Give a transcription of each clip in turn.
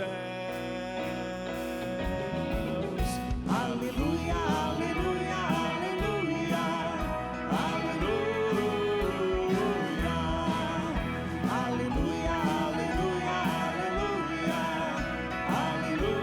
céus. Aleluia, aleluia, aleluia, aleluia, aleluia, aleluia, aleluia, aleluia.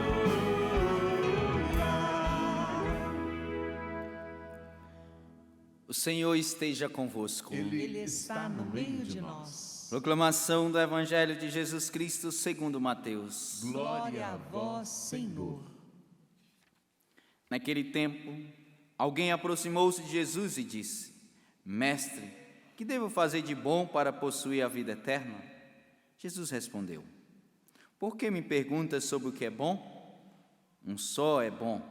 O Senhor esteja convosco. Ele está no meio de nós. Proclamação do Evangelho de Jesus Cristo segundo Mateus. Glória a vós, Senhor. Naquele tempo, alguém aproximou-se de Jesus e disse: Mestre, que devo fazer de bom para possuir a vida eterna? Jesus respondeu: Por que me perguntas sobre o que é bom? Um só é bom.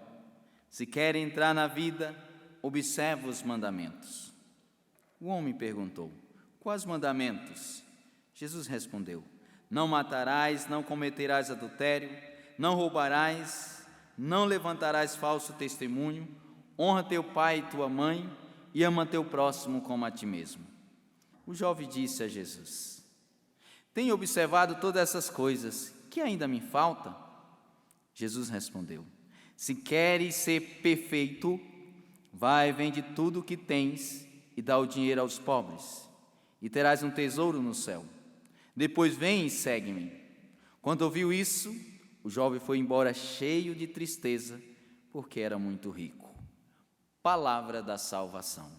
Se quer entrar na vida, observa os mandamentos. O homem perguntou: Quais mandamentos? Jesus respondeu: Não matarás, não cometerás adultério, não roubarás, não levantarás falso testemunho, honra teu pai e tua mãe e ama teu próximo como a ti mesmo. O jovem disse a Jesus: Tenho observado todas essas coisas, que ainda me falta? Jesus respondeu: Se queres ser perfeito, vai, vende tudo o que tens e dá o dinheiro aos pobres, e terás um tesouro no céu. Depois vem e segue-me. Quando ouviu isso, o jovem foi embora cheio de tristeza, porque era muito rico. Palavra da salvação.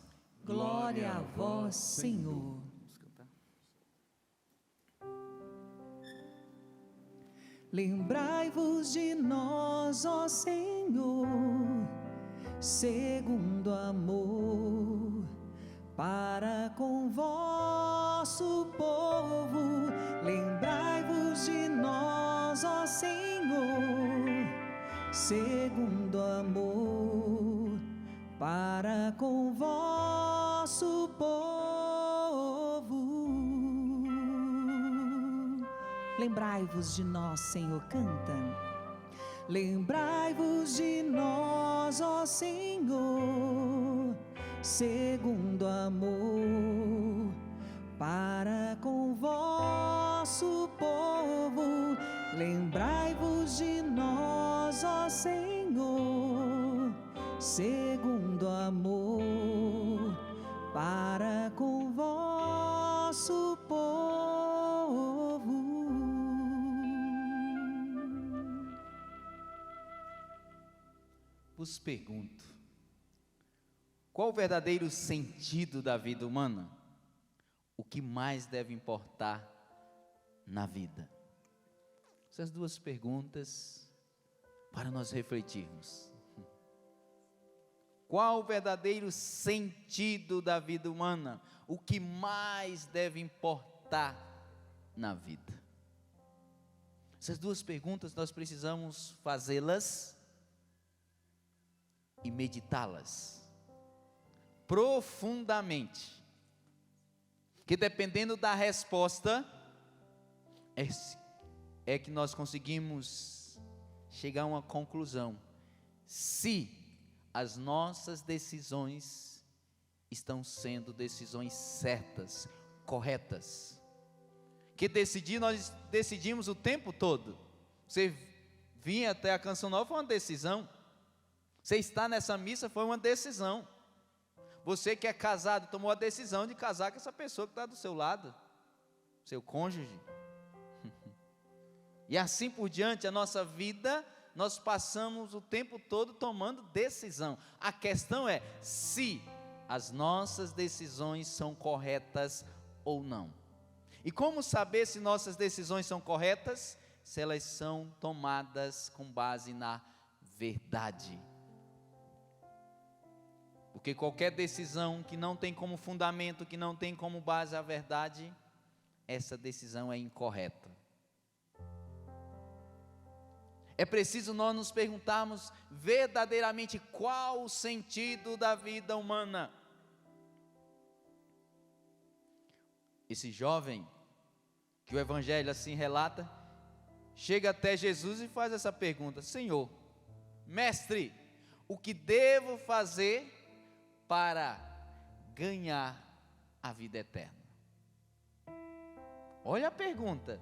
Glória a vós, Senhor. Lembrai-vos de nós, ó Senhor, segundo amor, para com vosso povo. Lembrai-vos de nós, ó Senhor, segundo amor, para com vosso povo. Lembrai-vos de nós, Senhor, canta. Lembrai-vos de nós, ó Senhor, segundo amor, para com vosso povo. Lembrai-vos de nós, ó Senhor, segundo amor, para com vosso povo. Vos pergunto: qual o verdadeiro sentido da vida humana? O que mais deve importar na vida? Essas duas perguntas para nós refletirmos. Qual o verdadeiro sentido da vida humana? O que mais deve importar na vida? Essas duas perguntas nós precisamos fazê-las e meditá-las profundamente, que dependendo da resposta é que nós conseguimos chegar a uma conclusão, se as nossas decisões estão sendo decisões certas, corretas. Que decidir, nós decidimos o tempo todo. Você vir até a Canção Nova foi uma decisão. Você estar nessa missa foi uma decisão. Você que é casado tomou a decisão de casar com essa pessoa que está do seu lado, seu cônjuge. E assim por diante, a nossa vida, nós passamos o tempo todo tomando decisão. A questão é se as nossas decisões são corretas ou não. E como saber se nossas decisões são corretas? Se elas são tomadas com base na verdade. Porque qualquer decisão que não tem como fundamento, que não tem como base a verdade, essa decisão é incorreta. É preciso nós nos perguntarmos verdadeiramente qual o sentido da vida humana. Esse jovem, que o Evangelho assim relata, chega até Jesus e faz essa pergunta: Senhor, mestre, o que devo fazer para ganhar a vida eterna? Olha a pergunta.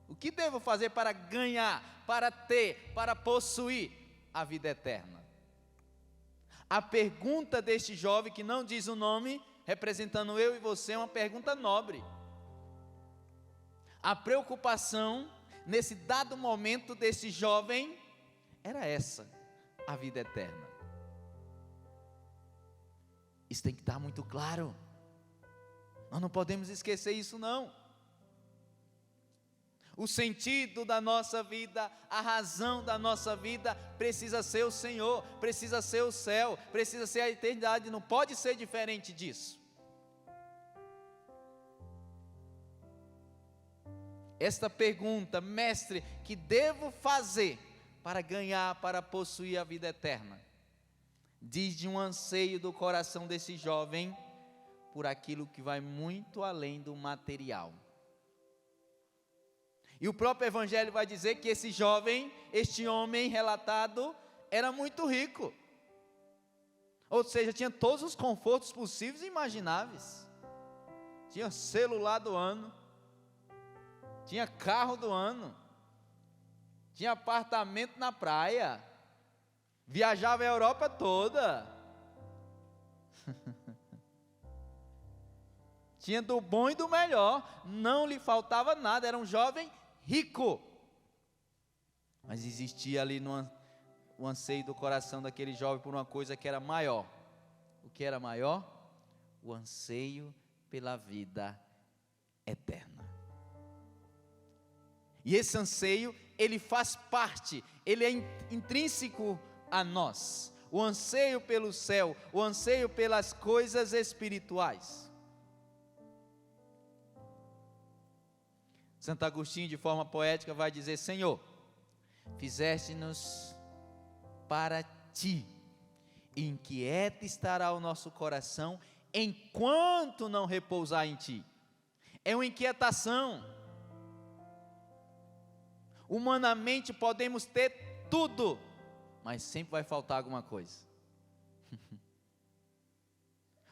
O que devo fazer para ganhar, para ter, para possuir a vida eterna? A pergunta deste jovem, que não diz o nome, representando eu e você, é uma pergunta nobre. A preocupação, nesse dado momento desse jovem, era essa: a vida eterna. Isso tem que estar muito claro. Nós não podemos esquecer isso, não. O sentido da nossa vida, a razão da nossa vida precisa ser o Senhor, precisa ser o céu, precisa ser a eternidade, não pode ser diferente disso. Esta pergunta: mestre, que devo fazer para ganhar, para possuir a vida eterna? Diz de um anseio do coração desse jovem por aquilo que vai muito além do material. E o próprio Evangelho vai dizer que esse jovem, este homem relatado, era muito rico. Ou seja, tinha todos os confortos possíveis e imagináveis. Tinha celular do ano, tinha carro do ano, tinha apartamento na praia, viajava a Europa toda. Tinha do bom e do melhor, não lhe faltava nada, era um jovem rico. Mas existia ali o anseio do coração daquele jovem por uma coisa que era maior. O que era maior? O anseio pela vida eterna. E esse anseio, ele faz parte, ele é intrínseco a nós. O anseio pelo céu, o anseio pelas coisas espirituais. Santo Agostinho, de forma poética, vai dizer: Senhor, fizeste-nos para ti, inquieto estará o nosso coração, enquanto não repousar em ti. É uma inquietação. Humanamente podemos ter tudo, mas sempre vai faltar alguma coisa.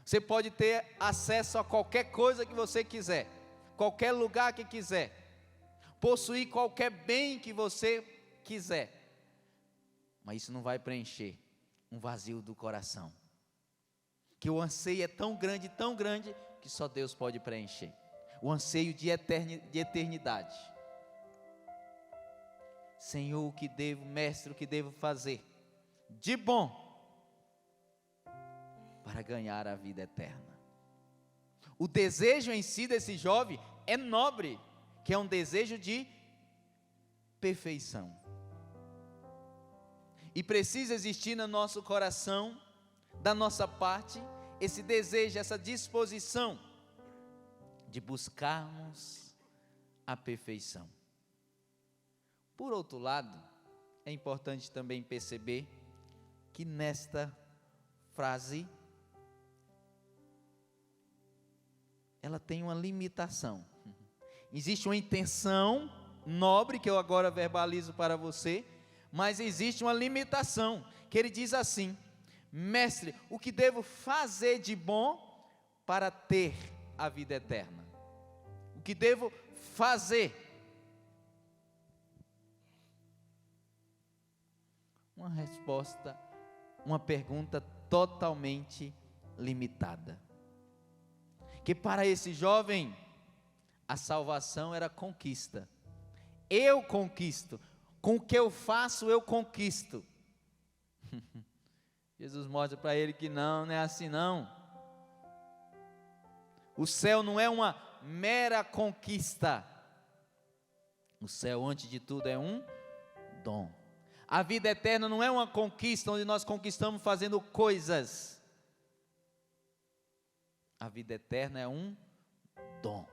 Você pode ter acesso a qualquer coisa que você quiser, qualquer lugar que quiser, possuir qualquer bem que você quiser, mas isso não vai preencher um vazio do coração, que o anseio é tão grande, que só Deus pode preencher. O anseio de eternidade. Senhor, o que devo, mestre, o que devo fazer de bom para ganhar a vida eterna? O desejo em si desse jovem é nobre, que é um desejo de perfeição. E precisa existir no nosso coração, da nossa parte, esse desejo, essa disposição de buscarmos a perfeição. Por outro lado, é importante também perceber que nesta frase, ela tem uma limitação. Existe uma intenção nobre, que eu agora verbalizo para você, mas existe uma limitação, que ele diz assim: mestre, o que devo fazer de bom para ter a vida eterna? O que devo fazer? Uma resposta, uma pergunta totalmente limitada. Que para esse jovem, a salvação era conquista. Eu conquisto, com o que eu faço eu conquisto. Jesus mostra para ele que não é assim não. O céu não é uma mera conquista. O céu, antes de tudo, é um dom. A vida eterna não é uma conquista onde nós conquistamos fazendo coisas. A vida eterna é um dom.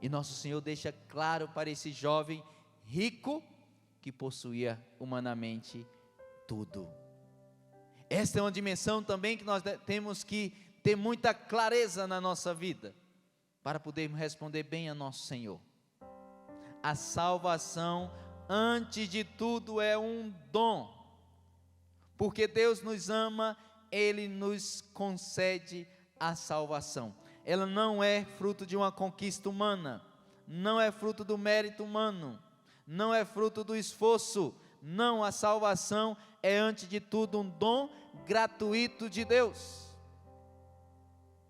E nosso Senhor deixa claro para esse jovem rico que possuía humanamente tudo. Esta é uma dimensão também que nós temos que ter muita clareza na nossa vida, para podermos responder bem a nosso Senhor. A salvação, antes de tudo, é um dom. Porque Deus nos ama, Ele nos concede a salvação. Ela não é fruto de uma conquista humana, não é fruto do mérito humano, não é fruto do esforço. Não, a salvação é antes de tudo um dom gratuito de Deus.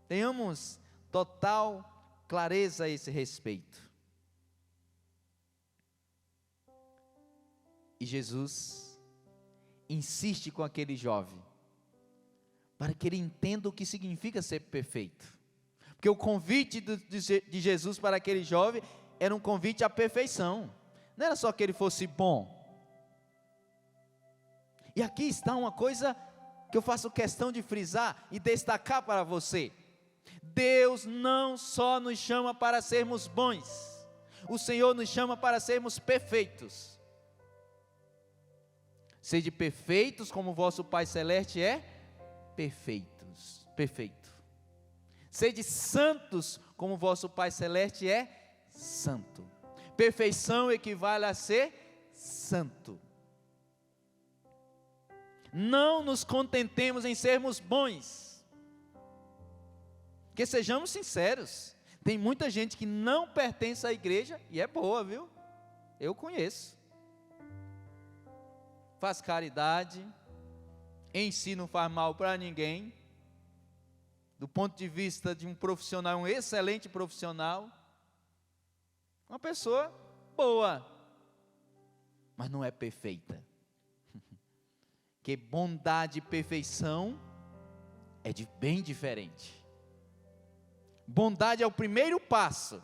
Tenhamos total clareza a esse respeito. E Jesus insiste com aquele jovem, para que ele entenda o que significa ser perfeito. Porque o convite de Jesus para aquele jovem era um convite à perfeição. Não era só que ele fosse bom. E aqui está uma coisa que eu faço questão de frisar e destacar para você. Deus não só nos chama para sermos bons, o Senhor nos chama para sermos perfeitos. Sede perfeitos como o vosso Pai Celeste é perfeito. Sede santos como o vosso Pai Celeste é santo. Perfeição equivale a ser santo. Não nos contentemos em sermos bons, porque sejamos sinceros, tem muita gente que não pertence à igreja e é boa, viu? Eu conheço. Faz caridade, em si não faz mal para ninguém, do ponto de vista de um profissional, um excelente profissional, uma pessoa boa, mas não é perfeita. Que bondade e perfeição é bem diferente. Bondade é o primeiro passo,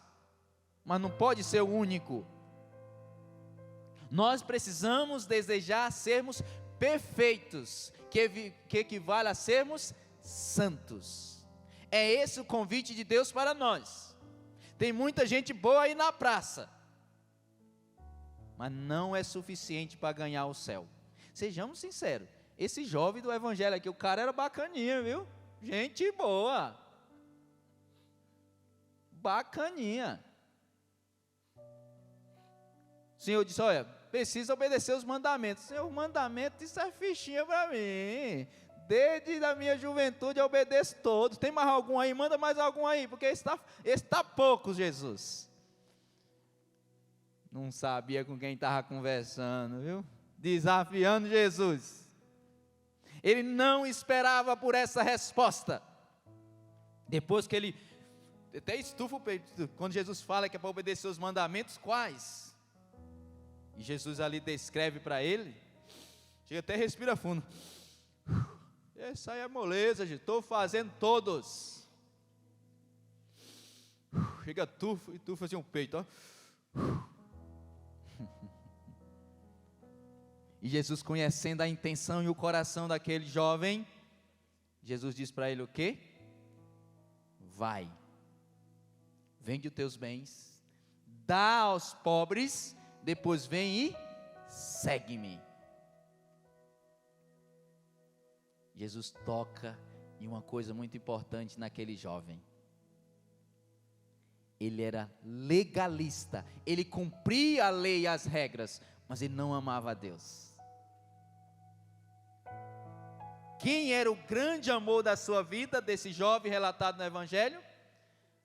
mas não pode ser o único. Nós precisamos desejar sermos perfeitos, que equivale a sermos santos. É esse o convite de Deus para nós. Tem muita gente boa aí na praça, mas não é suficiente para ganhar o céu. Sejamos sinceros, esse jovem do evangelho aqui, o cara era bacaninha, viu? Gente boa, bacaninha. O Senhor disse, olha, precisa obedecer os mandamentos. Senhor, mandamento, isso é fichinha para mim. Desde a minha juventude eu obedeço todos. Tem mais algum aí? Manda mais algum aí, porque está pouco, Jesus. Não sabia com quem estava conversando, viu? Desafiando Jesus. Ele não esperava por essa resposta. Depois que ele até estufa o peito, quando Jesus fala que é para obedecer os mandamentos, quais? E Jesus ali descreve para ele, chega até respira fundo. Essa aí é moleza, gente, estou fazendo todos. Chega tufa assim o peito, ó. E Jesus, conhecendo a intenção e o coração daquele jovem, Jesus diz para ele o quê? Vai, vende os teus bens, dá aos pobres, depois vem e segue-me. Jesus toca em uma coisa muito importante naquele jovem. Ele era legalista, ele cumpria a lei e as regras, mas ele não amava a Deus. Quem era o grande amor da sua vida, desse jovem relatado no Evangelho?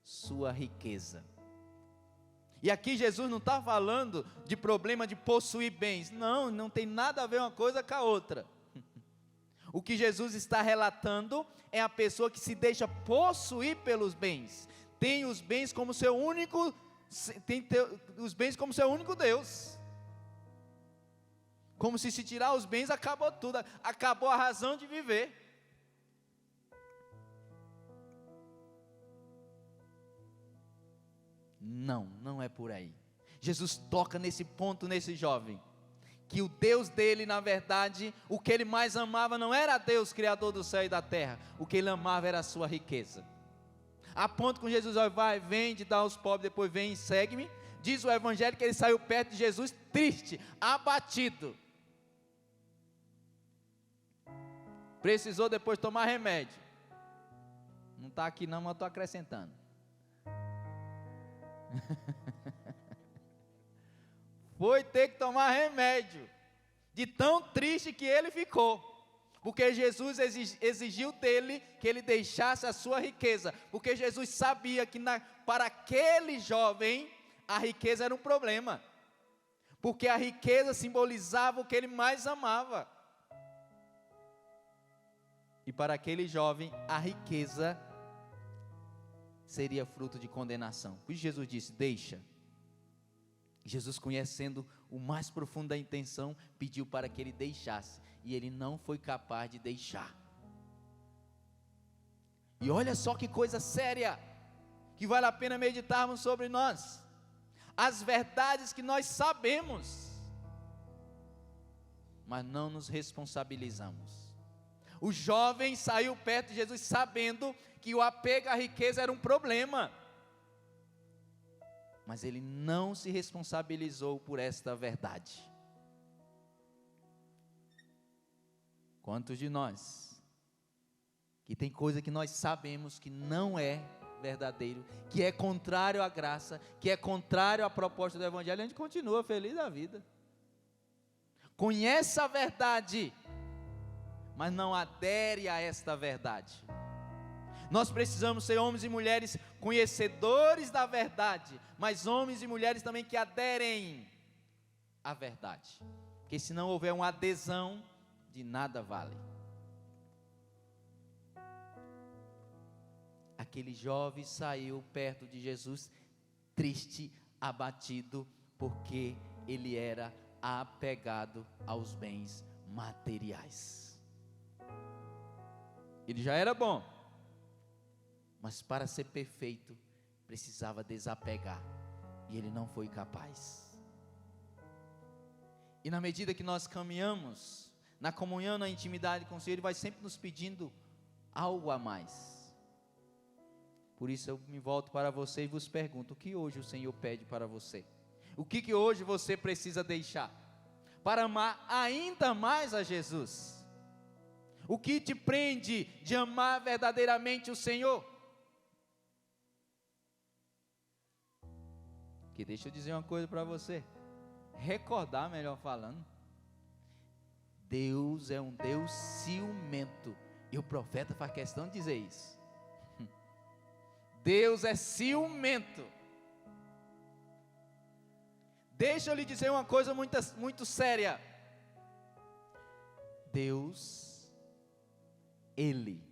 Sua riqueza. E aqui Jesus não está falando de problema de possuir bens, não tem nada a ver uma coisa com a outra. O que Jesus está relatando é a pessoa que se deixa possuir pelos bens, tem os bens como seu único, os bens como seu único Deus. Como se tirar os bens acabou tudo, acabou a razão de viver. Não é por aí. Jesus toca nesse ponto, nesse jovem, que o Deus dele, na verdade, o que ele mais amava não era Deus, Criador do céu e da terra, o que ele amava era a sua riqueza. A ponto que Jesus vai, vende, dá aos pobres, depois vem e segue-me. Diz o Evangelho que ele saiu perto de Jesus triste, abatido. Precisou depois tomar remédio. Não está aqui não, mas estou acrescentando. Foi ter que tomar remédio, de tão triste que ele ficou, porque Jesus exigiu dele que ele deixasse a sua riqueza, porque Jesus sabia que para aquele jovem a riqueza era um problema, porque a riqueza simbolizava o que ele mais amava. E para aquele jovem, a riqueza seria fruto de condenação. Por isso Jesus disse: deixa. Jesus, conhecendo o mais profundo da intenção, pediu para que ele deixasse, e ele não foi capaz de deixar. E olha só que coisa séria, que vale a pena meditarmos sobre nós. As verdades que nós sabemos, mas não nos responsabilizamos. O jovem saiu perto de Jesus sabendo que o apego à riqueza era um problema, mas ele não se responsabilizou por esta verdade. Quantos de nós, que tem coisa que nós sabemos que não é verdadeiro, que é contrário à graça, que é contrário à proposta do Evangelho, a gente continua feliz da vida, conhece a verdade, mas não adere a esta verdade. Nós precisamos ser homens e mulheres conhecedores da verdade, mas homens e mulheres também que aderem à verdade, porque se não houver uma adesão, de nada vale. Aquele jovem saiu perto de Jesus triste, abatido, porque ele era apegado aos bens materiais. Ele já era bom, mas para ser perfeito precisava desapegar, e ele não foi capaz. E na medida que nós caminhamos na comunhão, na intimidade com o Senhor, Ele vai sempre nos pedindo algo a mais. Por isso eu me volto para você e vos pergunto: o que hoje o Senhor pede para você? O que hoje você precisa deixar para amar ainda mais a Jesus? O que te prende de amar verdadeiramente o Senhor? Que deixa eu dizer uma coisa para você, recordar, melhor falando, Deus é um Deus ciumento, e o profeta faz questão de dizer isso. Deus é ciumento. Deixa eu lhe dizer uma coisa muito séria. Deus, Ele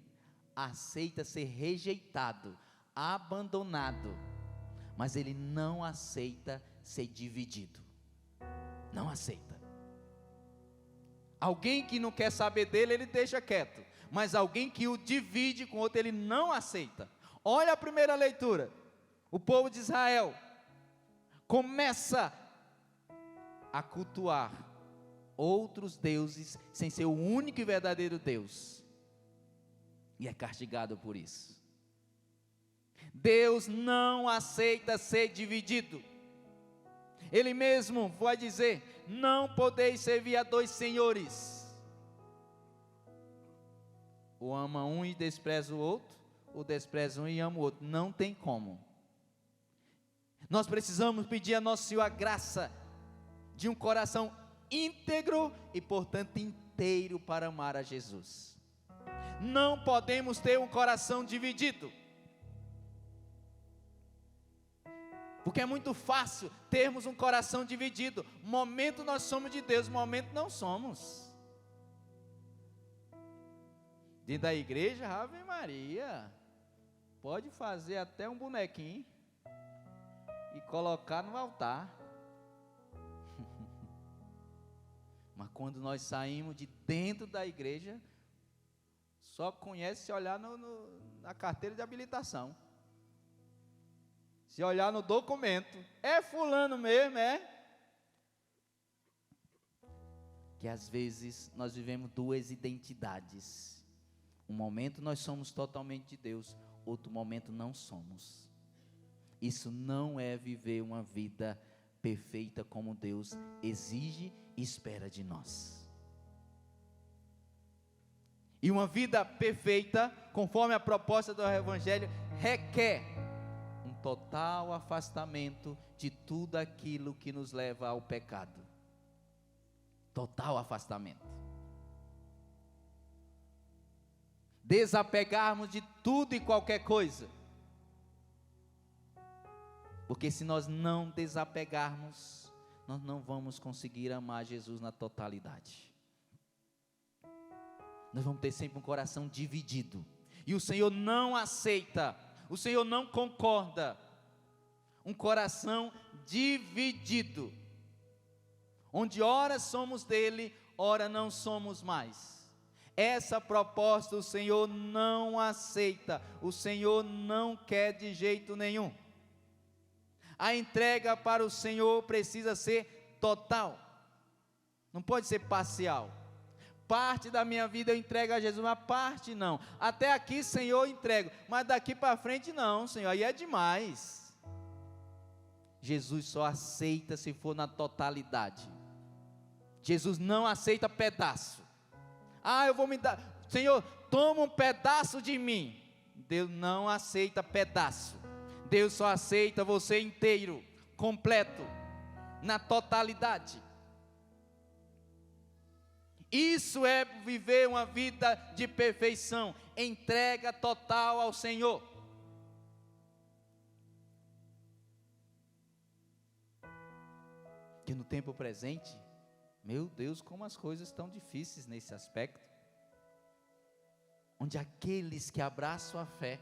aceita ser rejeitado, abandonado, mas Ele não aceita ser dividido. Não aceita. Alguém que não quer saber dele, Ele deixa quieto, mas alguém que o divide com outro, Ele não aceita. Olha a primeira leitura. O povo de Israel começa a cultuar outros deuses sem ser o único e verdadeiro Deus, e é castigado por isso. Deus não aceita ser dividido. Ele mesmo vai dizer: não podeis servir a dois senhores. Ou ama um e despreza o outro, ou despreza um e ama o outro. Não tem como. Nós precisamos pedir a Nosso Senhor a graça de um coração íntegro e, portanto, inteiro para amar a Jesus. Não podemos ter um coração dividido, porque é muito fácil termos um coração dividido. Momento nós somos de Deus, momento não somos. Dentro da igreja, Ave Maria, pode fazer até um bonequinho e colocar no altar. Mas quando nós saímos de dentro da igreja, só conhece se olhar na carteira de habilitação. Se olhar no documento, é fulano mesmo, é? Que às vezes nós vivemos duas identidades. Um momento nós somos totalmente de Deus, outro momento não somos. Isso não é viver uma vida perfeita como Deus exige e espera de nós. E uma vida perfeita, conforme a proposta do Evangelho, requer um total afastamento de tudo aquilo que nos leva ao pecado. Total afastamento. Desapegarmos de tudo e qualquer coisa. Porque se nós não desapegarmos, nós não vamos conseguir amar Jesus na totalidade. Nós vamos ter sempre um coração dividido. E o Senhor não aceita, o Senhor não concorda. Um coração dividido, onde ora somos dele, ora não somos mais. Essa proposta o Senhor não aceita, o Senhor não quer de jeito nenhum. A entrega para o Senhor precisa ser total, não pode ser parcial. Parte da minha vida eu entrego a Jesus, mas parte não. Até aqui, Senhor, eu entrego, mas daqui para frente não, Senhor, aí é demais. Jesus só aceita se for na totalidade. Jesus não aceita pedaço. Eu vou me dar, Senhor, toma um pedaço de mim. Deus não aceita pedaço. Deus só aceita você inteiro, completo, na totalidade. Isso é viver uma vida de perfeição, entrega total ao Senhor. Que no tempo presente, meu Deus, como as coisas estão difíceis nesse aspecto, onde aqueles que abraçam a fé,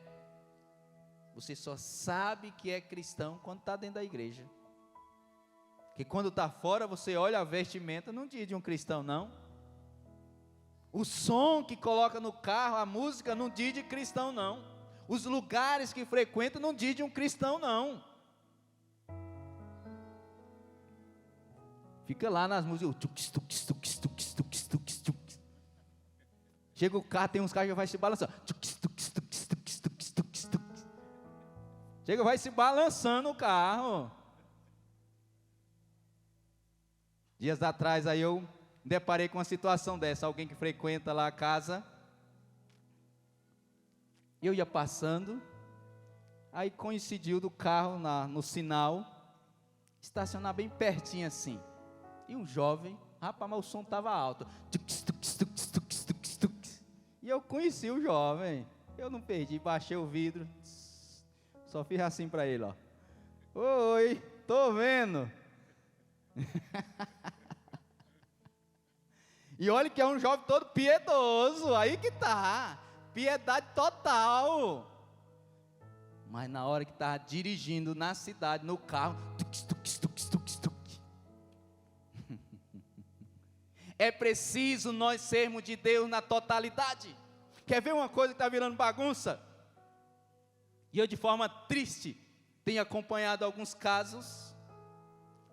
você só sabe que é cristão quando está dentro da igreja, porque quando está fora, você olha a vestimenta, não diz de um cristão não, o som que coloca no carro, a música, não diz de cristão não, os lugares que frequenta, não diz de um cristão não, fica lá nas músicas, chega o carro, tem uns carros que vai se balançando, chega, vai se balançando o carro. Dias atrás aí eu deparei com uma situação dessa, alguém que frequenta lá a casa, eu ia passando, aí coincidiu do carro no sinal, estacionar bem pertinho assim, e um jovem, rapaz, mas o som estava alto, e eu conheci o jovem, eu não perdi, baixei o vidro, só fiz assim para ele, ó, oi, tô vendo, e olha que é um jovem todo piedoso, aí que tá, piedade total, mas na hora que estava dirigindo na cidade, no carro, é preciso nós sermos de Deus na totalidade. Quer ver uma coisa que está virando bagunça? E eu de forma triste tenho acompanhado alguns casos,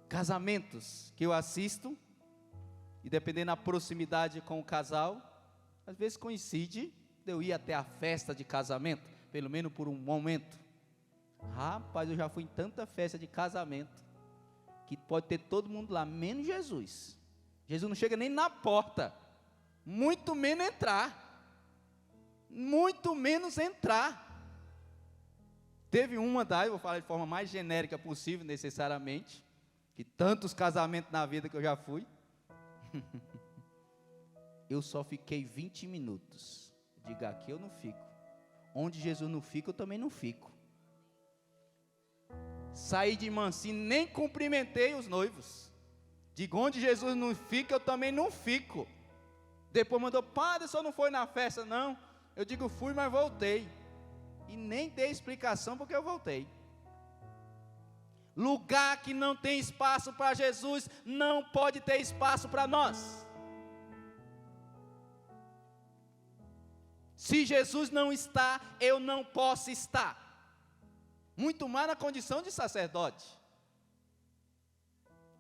casamentos que eu assisto, e dependendo da proximidade com o casal, às vezes coincide de eu ir até a festa de casamento, pelo menos por um momento. Rapaz, eu já fui em tanta festa de casamento, que pode ter todo mundo lá, menos Jesus. Jesus não chega nem na porta, muito menos entrar, Teve uma daí, vou falar de forma mais genérica possível, necessariamente, que tantos casamentos na vida que eu já fui, eu só fiquei 20 minutos, diga aqui eu não fico, onde Jesus não fica eu também não fico, saí de mansinho, nem cumprimentei os noivos, digo, onde Jesus não fica, eu também não fico. Depois mandou, padre, só não foi na festa não, eu digo, fui, mas voltei, e nem dei explicação porque eu voltei. Lugar que não tem espaço para Jesus, não pode ter espaço para nós. Se Jesus não está, eu não posso estar, muito mais na condição de sacerdote.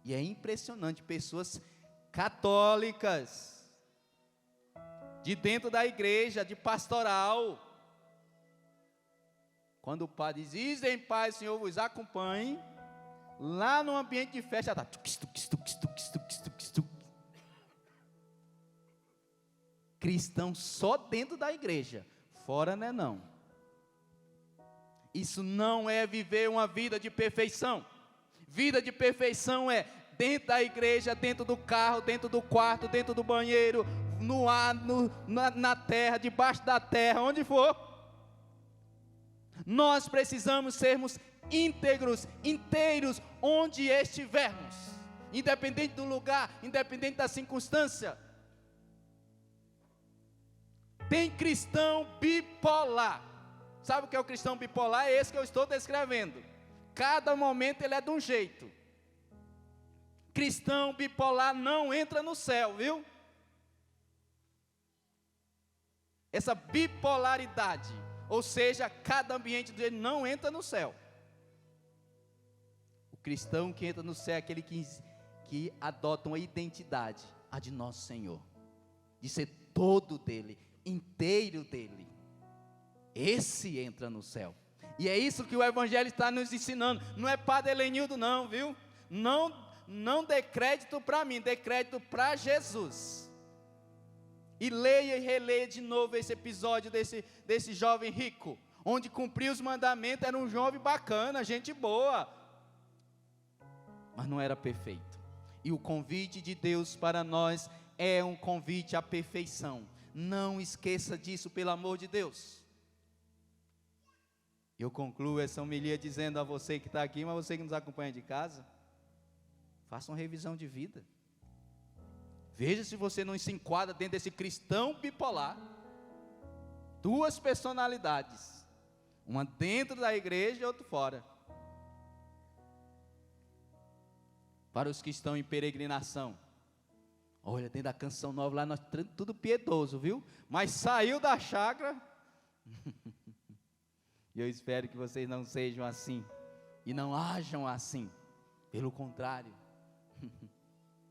E é impressionante, pessoas católicas, de dentro da igreja, de pastoral, quando o padre diz, ide em paz, Senhor vos acompanhe, lá no ambiente de festa, está cristão só dentro da igreja, fora não é não. Isso não é viver uma vida de perfeição. Vida de perfeição é dentro da igreja, dentro do carro, dentro do quarto, dentro do banheiro, no ar, na terra, debaixo da terra, onde for. Nós precisamos sermos íntegros, inteiros, onde estivermos, independente do lugar, independente da circunstância. Tem cristão bipolar. Sabe o que é o cristão bipolar? É esse que eu estou descrevendo. Cada momento ele é de um jeito. Cristão bipolar não entra no céu, viu? Essa bipolaridade, ou seja, cada ambiente dele não entra no céu. O cristão que entra no céu é aquele que adota uma identidade, a de nosso Senhor, de ser todo dele, inteiro dele. Esse entra no céu. E é isso que o Evangelho está nos ensinando. Não é Padre Helenildo não, viu? Não dê crédito para mim, dê crédito para Jesus. E leia e releia de novo esse episódio desse jovem rico, onde cumpriu os mandamentos, era um jovem bacana, gente boa, mas não era perfeito. E o convite de Deus para nós é um convite à perfeição. Não esqueça disso, pelo amor de Deus. Eu concluo essa homilia dizendo a você que está aqui, mas você que nos acompanha de casa, faça uma revisão de vida. Veja se você não se enquadra dentro desse cristão bipolar. Duas personalidades, uma dentro da igreja e outra fora. Para os que estão em peregrinação, olha, dentro da Canção Nova lá, nós tudo piedoso, viu? Mas saiu da chácara. E eu espero que vocês não sejam assim e não hajam assim. Pelo contrário,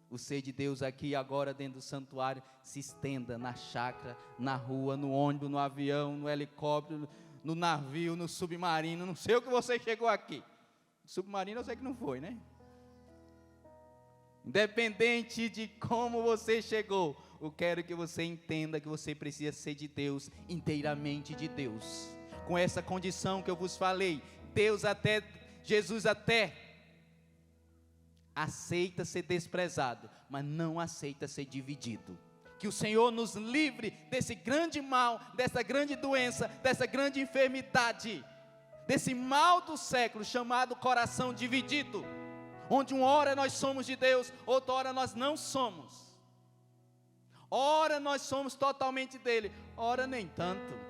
o ser de Deus aqui agora dentro do santuário se estenda na chácara, na rua, no ônibus, no avião, no helicóptero, no navio, no submarino. Não sei o que você chegou aqui. Submarino eu sei que não foi, né? Independente de como você chegou, eu quero que você entenda que você precisa ser de Deus, inteiramente de Deus. Com essa condição que eu vos falei, Jesus até aceita ser desprezado, mas não aceita ser dividido. Que o Senhor nos livre desse grande mal, dessa grande doença, dessa grande enfermidade, desse mal do século chamado coração dividido, onde uma hora nós somos de Deus, outra hora nós não somos. Ora nós somos totalmente dele, ora nem tanto.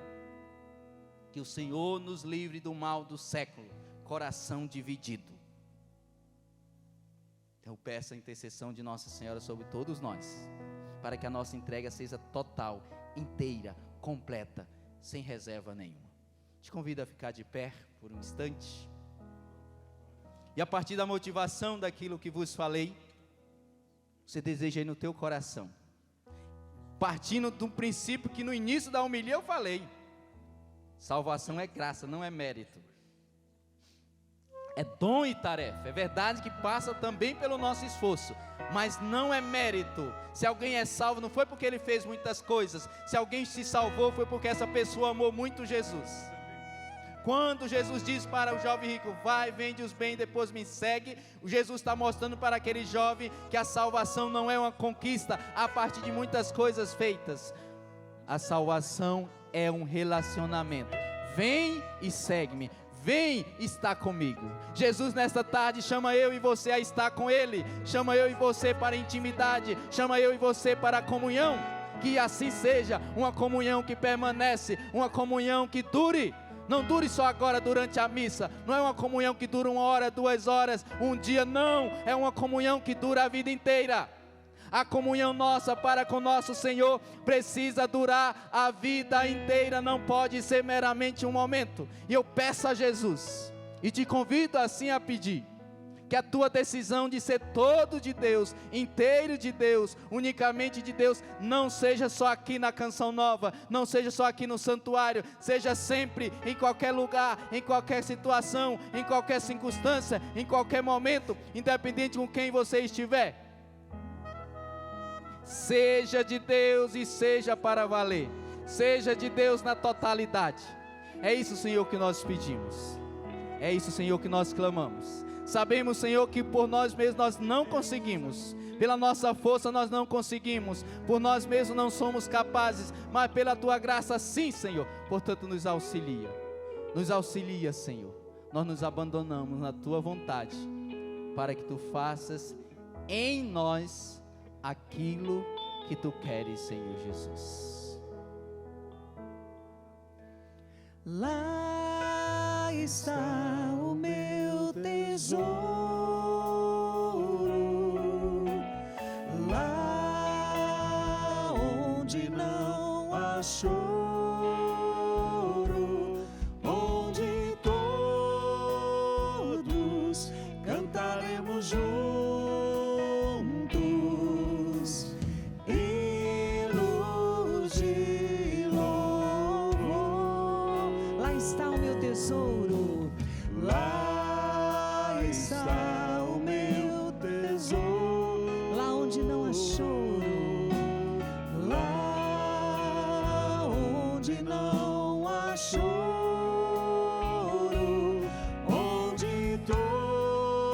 Que o Senhor nos livre do mal do século, coração dividido. Eu peço a intercessão de Nossa Senhora sobre todos nós, para que a nossa entrega seja total, inteira, completa, sem reserva nenhuma. Te convido a ficar de pé por um instante. E a partir da motivação daquilo que vos falei, você deseja aí no teu coração, partindo do princípio que no início da homilia eu falei, salvação é graça, não é mérito. É dom e tarefa, é verdade que passa também pelo nosso esforço, mas não é mérito. Se alguém é salvo, não foi porque ele fez muitas coisas. Se alguém se salvou, foi porque essa pessoa amou muito Jesus. Quando Jesus diz para o jovem rico, vai, vende os bens, depois me segue, Jesus está mostrando para aquele jovem que a salvação não é uma conquista a partir de muitas coisas feitas. A salvação é um relacionamento. Vem e segue-me. Vem estar comigo. Jesus nesta tarde chama eu e você a estar com Ele. Chama eu e você para a intimidade. Chama eu e você para a comunhão. Que assim seja, uma comunhão que permanece, uma comunhão que dure. Não dure só agora durante a missa. Não é uma comunhão que dura 1 hora, 2 horas, um dia, não. É uma comunhão que dura a vida inteira. A comunhão nossa para com nosso Senhor precisa durar a vida inteira, não pode ser meramente um momento. E eu peço a Jesus, e te convido assim a pedir, que a tua decisão de ser todo de Deus, inteiro de Deus, unicamente de Deus, não seja só aqui na Canção Nova, não seja só aqui no santuário, seja sempre, em qualquer lugar, em qualquer situação, em qualquer circunstância, em qualquer momento, independente com quem você estiver. Seja de Deus e seja para valer. Seja de Deus na totalidade. É isso, Senhor, que nós pedimos. É isso, Senhor, que nós clamamos. Sabemos, Senhor, que por nós mesmos nós não conseguimos. Pela nossa força nós não conseguimos. Por nós mesmos não somos capazes. Mas pela Tua graça sim, Senhor. Portanto, nos auxilia. Nos auxilia, Senhor. nós nos abandonamos na tua vontade, para que tu faças em nós aquilo que tu queres, Senhor Jesus. Lá está o meu tesouro, lá onde não há choro, onde todos cantaremos juntos hinos de louvor. Lá está o meu tesouro, lá está o meu tesouro, lá onde não há choro, lá onde não há choro, onde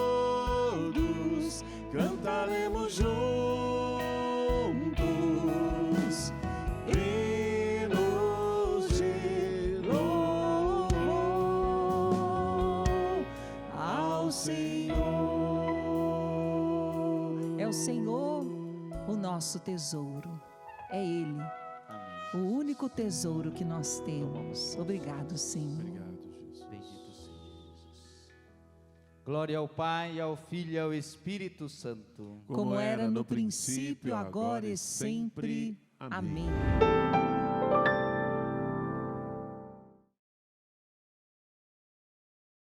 todos cantaremos juntos hinos de louvor ao Senhor. É o Senhor o nosso tesouro, é Ele, o único tesouro que nós temos. Obrigado, Senhor. Obrigado, Jesus. Bendito seja Jesus. Glória ao Pai, ao Filho e ao Espírito Santo. Como era no princípio, agora e sempre. Amém. Amém.